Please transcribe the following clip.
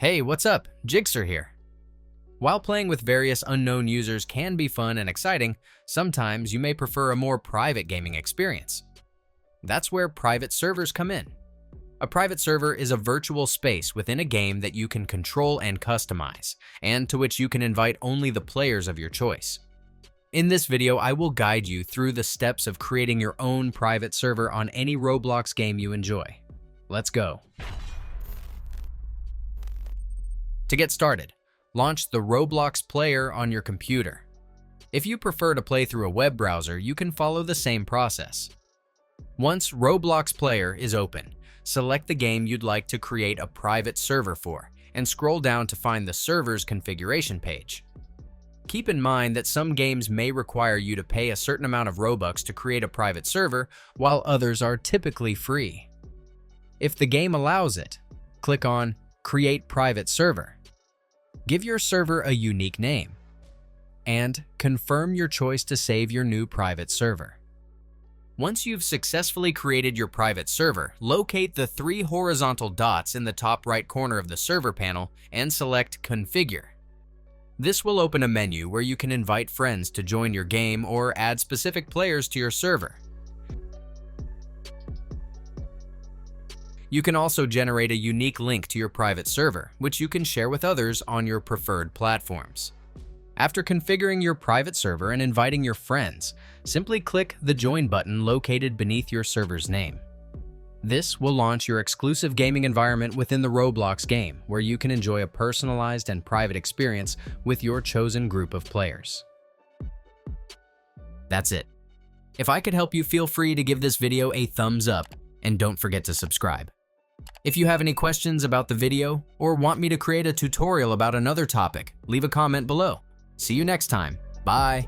Hey, what's up? Jigxor here. While playing with various unknown users can be fun and exciting, sometimes you may prefer a more private gaming experience. That's where private servers come in. A private server is a virtual space within a game that you can control and customize, and to which you can invite only the players of your choice. In this video, I will guide you through the steps of creating your own private server on any Roblox game you enjoy. Let's go. To get started, launch the Roblox player on your computer. If you prefer to play through a web browser, you can follow the same process. Once Roblox player is open, select the game you'd like to create a private server for, and scroll down to find the server's configuration page. Keep in mind that some games may require you to pay a certain amount of Robux to create a private server, while others are typically free. If the game allows it, click on Create Private Server. Give your server a unique name, and confirm your choice to save your new private server. Once you've successfully created your private server, locate the 3 horizontal dots in the top right corner of the server panel and select Configure. This will open a menu where you can invite friends to join your game or add specific players to your server. You can also generate a unique link to your private server, which you can share with others on your preferred platforms. After configuring your private server and inviting your friends, simply click the Join button located beneath your server's name. This will launch your exclusive gaming environment within the Roblox game, where you can enjoy a personalized and private experience with your chosen group of players. That's it. If I could help you, feel free to give this video a thumbs up, and don't forget to subscribe. If you have any questions about the video or want me to create a tutorial about another topic, leave a comment below. See you next time. Bye.